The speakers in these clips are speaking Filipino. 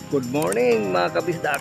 Good morning mga kabisdak.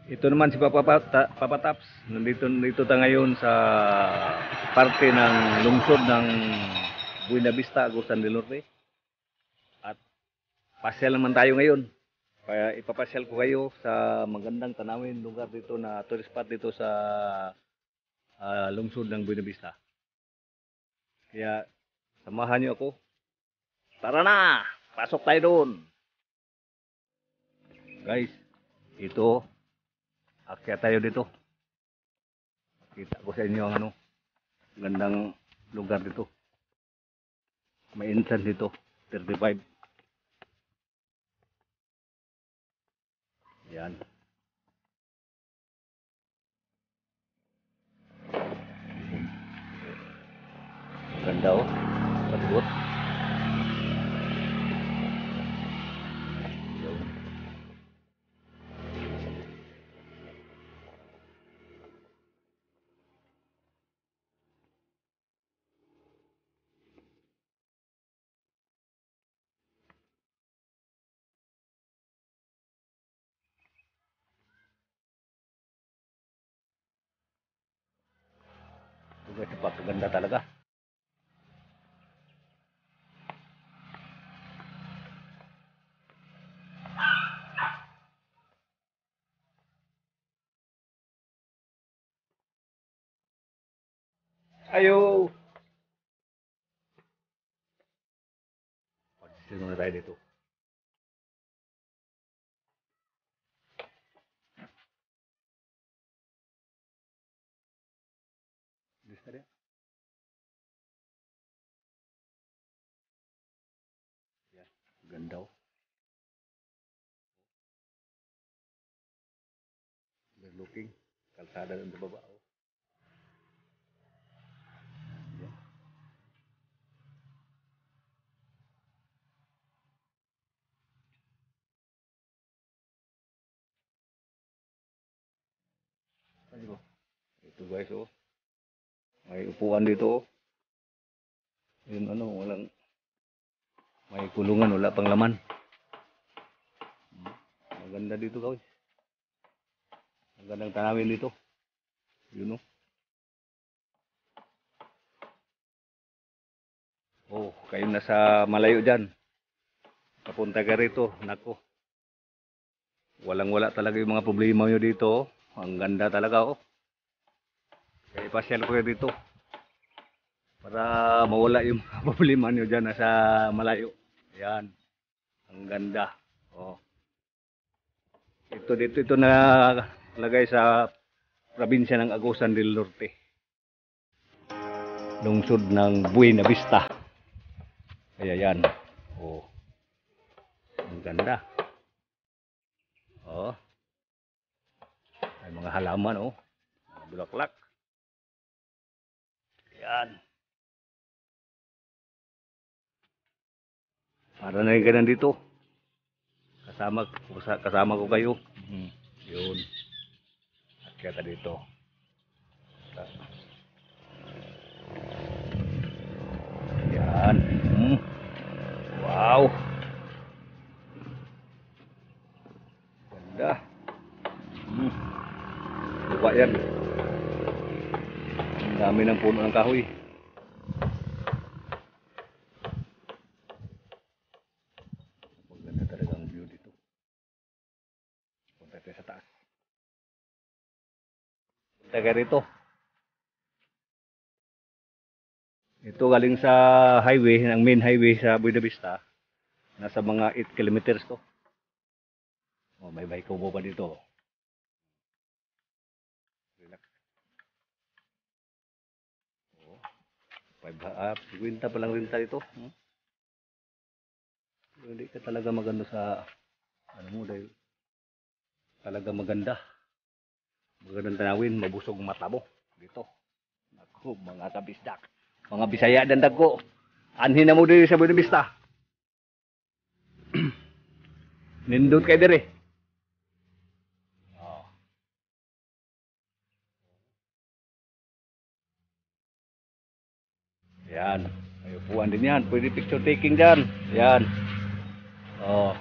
Ito naman si Papa Taps. Nandito ta ngayon sa parte ng lungsod ng Buena Vista, Agusan del Norte. At pasyal naman tayo ngayon. Kaya ipapasyal ko kayo sa magandang tanawin lugar dito na tourist spot dito sa lungsod ng Buena Vista. Kaya samahan niyo ako. Tara na! Pasok tayo doon. Guys, ito akyat tayo dito. Kita ko sa inyo ang gandang lugar dito. May entrance dito, 35. Yan. Ganda oh. Patibot. Ito guys, ganda talaga. Ayo. Sino na tayo dito? Bisa dia. Ya, ganda oh. Looking kalsada ng baba oh. Ya. Ayo. Itu guys oh. May upuan dito oh. Yun walang may kulungan, wala pang laman. Maganda dito guys. Magandang tanawin dito. Yun oh. Oh, kayo nasa malayo dyan. Papunta ka rito. Nako. Walang-wala talaga yung mga problema nyo dito. Ang ganda talaga oh. Kaya ipasyal ko kayo dito. Para mawala yung problema nyo dyan nasa malayo. Ayan. Ang ganda. Oh. Ito na lagay sa probinsya ng Agusan del Norte. Lungsod ng Buena Vista. Kaya yan. Oh. Ang ganda. Oh. May mga halaman oh. Mga bulaklak. Yan. Para na yung ganun dito. Kasama ko kayo. Yun. At kaya dito. Yan. Wow. Ganda. Lupa yan. Ang dami ng puno ng kahoy. Maganda talaga ang view dito. Punta tayo sa taas. Punta ka rito. Ito galing sa highway, ng main highway sa Buena Vista. Nasa mga 8 kilometers to. Oh, may bike ko pa dito. Relax. Oh, 50 pa lang rin dito. Hindi ka talaga maganda sa dahil talaga maganda. Magandang tanawin, mabusog mata mo dito. Naku, mga kabisdak. Mga Bisaya dan Dago. Anhin na mo diri sa Buena Vista. Nindot kay diri. Oh. Yan. May upuan din yan. Pwede picture taking dyan. Yan. Oh.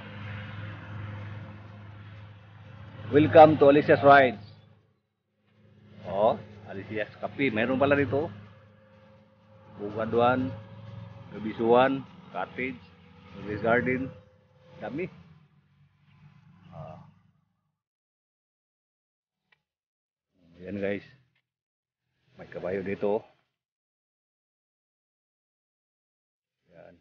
Welcome to Alicia's Rides. Oh, Alicia's Cafe. Meron pala dito. Bugaduan, Gabisuan, Cottage, Rose Garden. Dami. Ah, yan guys. May kabayo dito. Yan.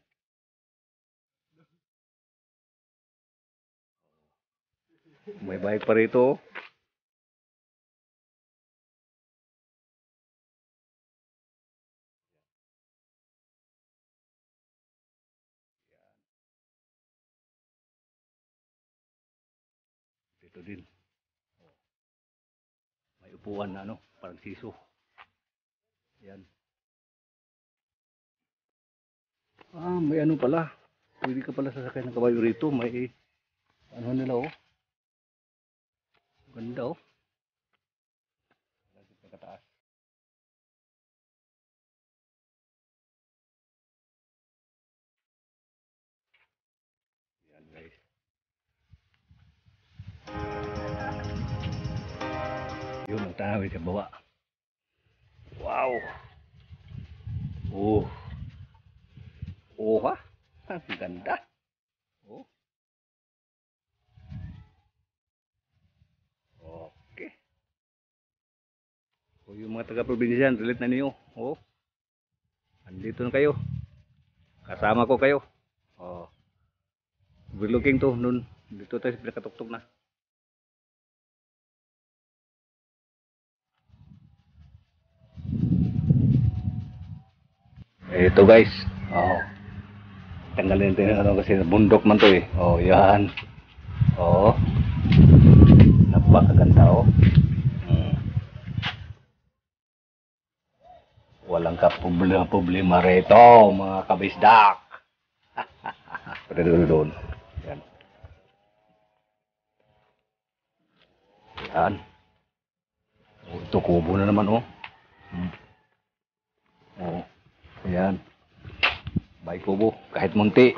May bike pa rito. Dito din. May upuan na ano, parang siso. Yan. Ah, may ano pala. Pwede ka pala sasakay ng kabayo rito. May ano nila oh. Ganda oh. Lagi pagkataas. Yan guys. Yun ang tanawin sa baba. Wow. Oh. Oh ha. Ang ganda. Oh. Okay. O yung mga taga-probinsya, relate na niyo. Oh. Andito na kayo. Kasama ko kayo. Oh. Overlooking to nun. Dito tayo sa pinakatuktok na. Ito guys. Oh. Tanggalin natin ano kasi bundok man to eh. Oh, yan. Oh. Napakaganda oh. Walang problema rito, mga kabisdak. Pwede doon. Yan. Yan. Oh, ito kubo na naman oh. Oh. Ayan. Bay kubo, kahit munti.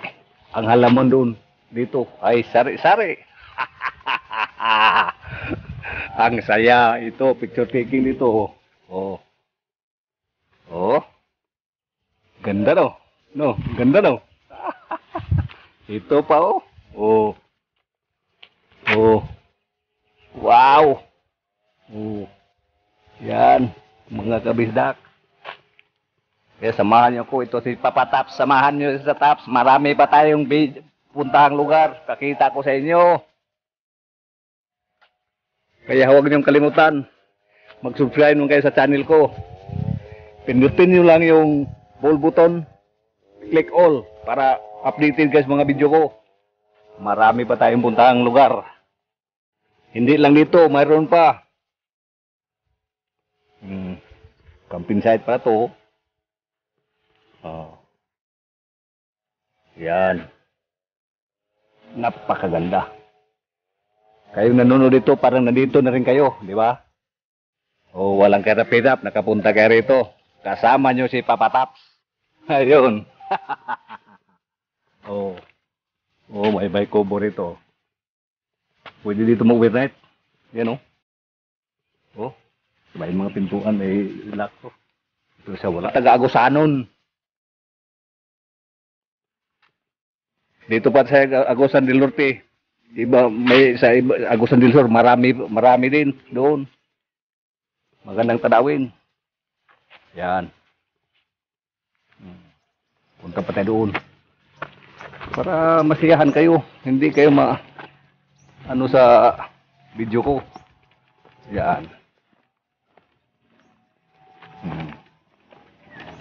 Ang halaman doon, dito, ay sari-sari. Ang saya, ito, picture taking dito. Oh. Oh. Ganda no? No, ganda no? Ito pa oh. Oh. Oh. Wow. Oh. Yan, mga kabisdak. Kaya samahan niyo ko ito si Papa Taps. Samahan niyo sa Taps. Marami pa tayong puntahang lugar. Kakita ko sa inyo. Kaya huwag niyong kalimutan. Mag-subscribe nung kayo sa channel ko. Pindutin niyo lang yung bell button. Click all para updated guys mga video ko. Marami pa tayong puntahang lugar. Hindi lang dito, mayroon pa. Camping site pa to. Oh. Yan. Napakaganda. Kayong nanonood dito, parang nandito na rin kayo, di ba? O walang kahirap-hirap, nakapunta kayo rito. Kasama nyo si Papa Taps. Ayun. Oh. Oh, may bike cover rito. Pwede dito mag-overnight. Yan oh. Oh. May mga pintuan, may lock to. Ito sa wala. Taga-Agusanon. Dito pa sa Agusan del Norte, iba may sa iba, Agusan del Sur, marami din doon. Magandang tanawin. Yan. Punta pa tayo doon. Para masiyahan kayo, hindi kayo ano sa video ko. Yan.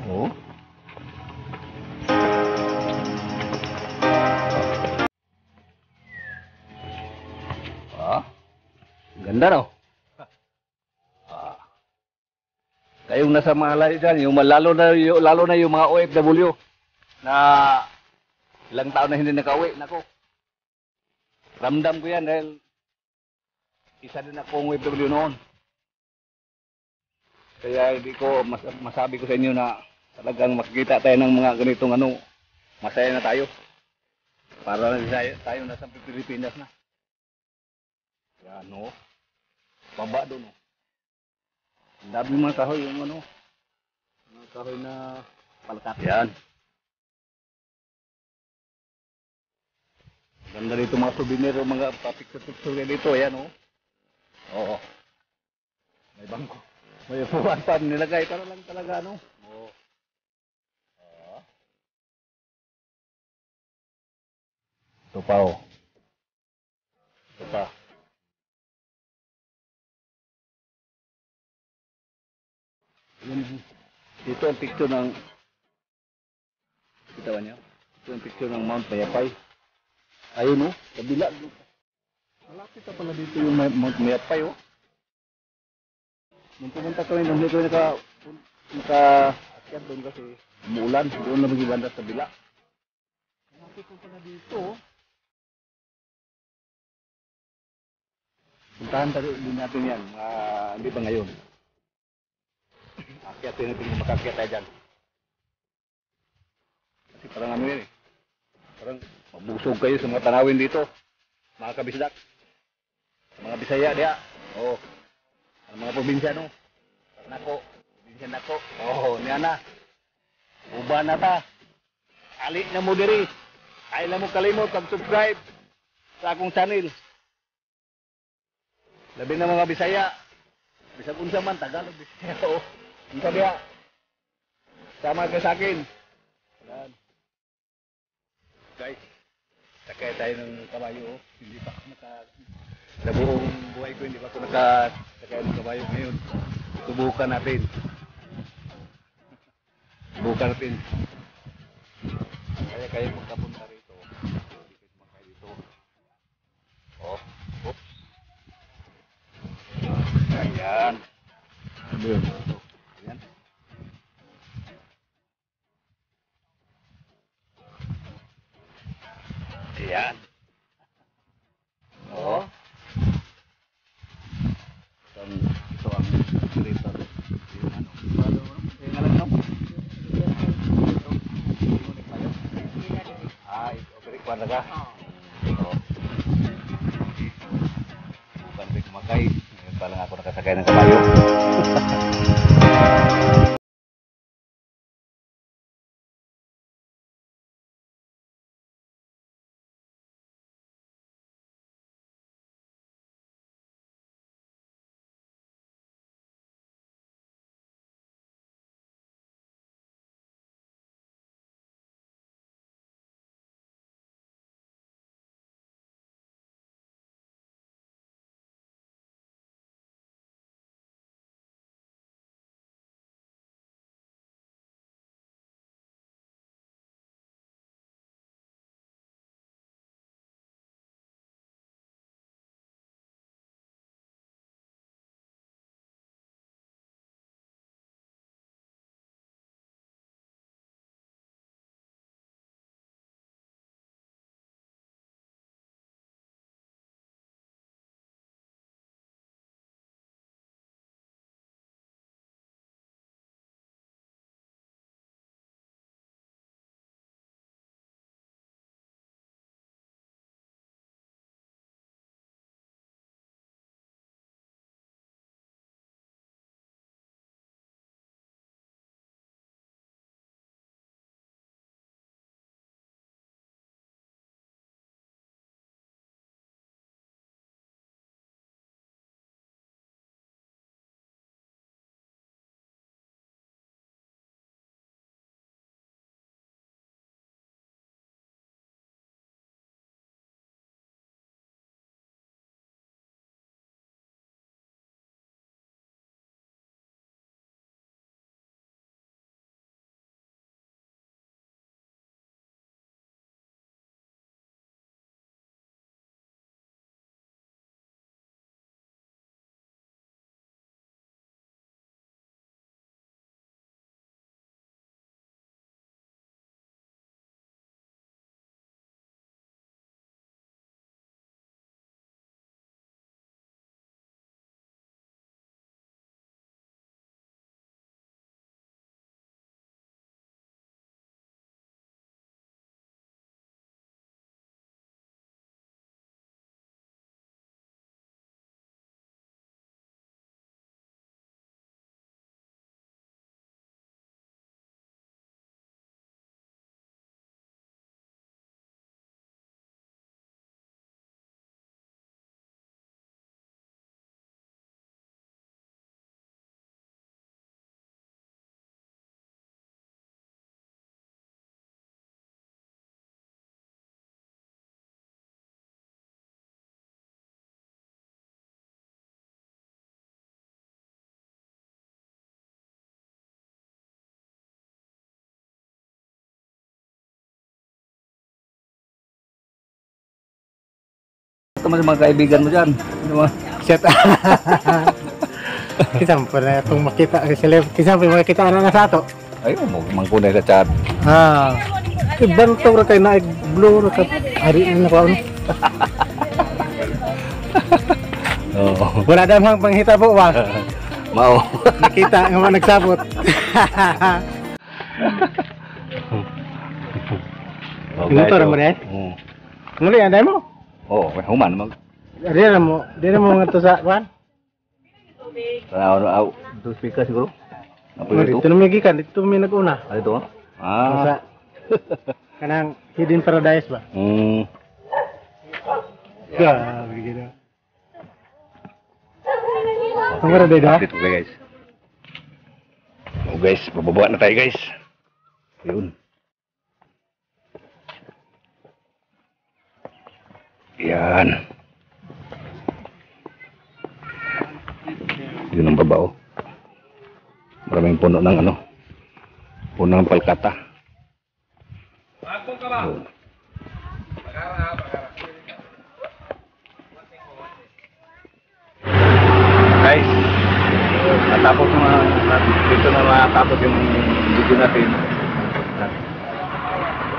Oh. Ganda no? Kayong nasa Malay dyan, lalo na yung mga OFW na ilang taon na hindi nakauwi. Nako, ramdam ko yan dahil isa din akong OFW noon. Kaya hindi ko masabi ko sa inyo na talagang makikita tayo ng mga ganitong ano, masaya na tayo. Para tayo nasa Pilipinas na. Yan, no? Baba doon, no? Ang dami mga kahoy, yung ano, mga kahoy na palkat. Yan. Ganda dito mga souvenir, mga papicture-picture dito. Ayan, oh. Oo. May bangko. May upuan pa nilagay para lang talaga, ano? Oo. Ah. Ito pa, oh. Ito pa. Yun, dito ang picture ng, kita ba niyo? Ito ang picture ng Mount Mayapay. Ayun, oh. Kabila. Malapit na pala dito yung Mount Mayapay, oh. Nung pumunta kami, nung hindi kami naka-akyat doon kasi umuulan. Doon na magibanda sa bila. Malapit ko pala dito, oh. Puntahan din natin yan. Hindi ba ngayon? Akyatin natin kung makakyat tayo dyan. Kasi parang ano yan eh. Parang mabusog kayo sa mga tanawin dito. Mga kabisdak. Mga Bisaya diya. Oo. Ang mga probinsya no. Nako. Probinsya nako. Oo, niya na. Uba na ta. Ali na mo diri. Ay na mo kalimot pag-subscribe sa akong channel. Labi na mga Bisaya. Bisag unsa man Tagalog Bisaya o. Unsa diya? Sama ka sa akin. Yan. Guys, sakay tayo ng kabayo. Oh. Hindi pa ako sa buong buhay ko, hindi pa ako nakasakay ng kabayo ngayon. Subukan natin. Subukan natin. Kaya kayo magkapunta rito. Hindi kayo sumakay dito. Oh, oops. Ayan. Ayan. Ayan. Oh. Ito ang dito. Yung ano. Kaya nga lang no? Ay, okay, kuwala ka? Oo. Bukan rin kumakay. Ngayon pa lang ako nakasakay ng kabayo. naman sa mga kaibigan mo dyan. Ano ba? Shut up. Kita mo na itong makita sila. Kita mo makita na sa ato. Ayun, mangkunay sa chat. Ibantong ra kay naig blue ra ka. Ari na ko ano. Oo. Wala damang panghita po ba? Mao. Nakita nga nagsabot. Motor mo na eh? Oo. Muli anday mo? Oo, human mag. Di na mo nga to sa kuan. Aw, dos speaker siguro. Apa itu? Dito na may gikan, dito may nag-una. Ano ito? Sa kanang Hidden Paradise ba? Grabe gino. Tunggu deh dah. Update ko guys. Oh guys, bababa na tayo guys. Ayun. Yan. Yun ang baba oh. Maraming puno ng ano. Puno ng palkata. Oh. Guys, natapos dito na matapos yung video natin.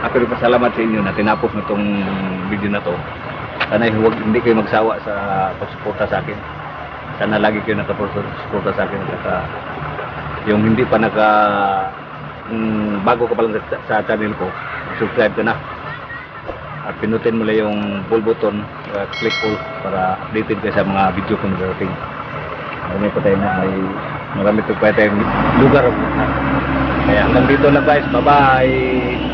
Ako rin pasalamat sa inyo na tinapos na itong video na to. Sana hindi kayo magsawa sa pagsuporta sa akin. Sana lagi kayo nakapagsuporta sa akin. At yung hindi pa bago ka pa lang sa channel ko, subscribe ka na. At pinutin mo lang yung bell button, click all para updated ka sa mga video kong darating. Marami pa tayo marami pa tayong lugar. Kaya hanggang dito lang guys. Bye bye.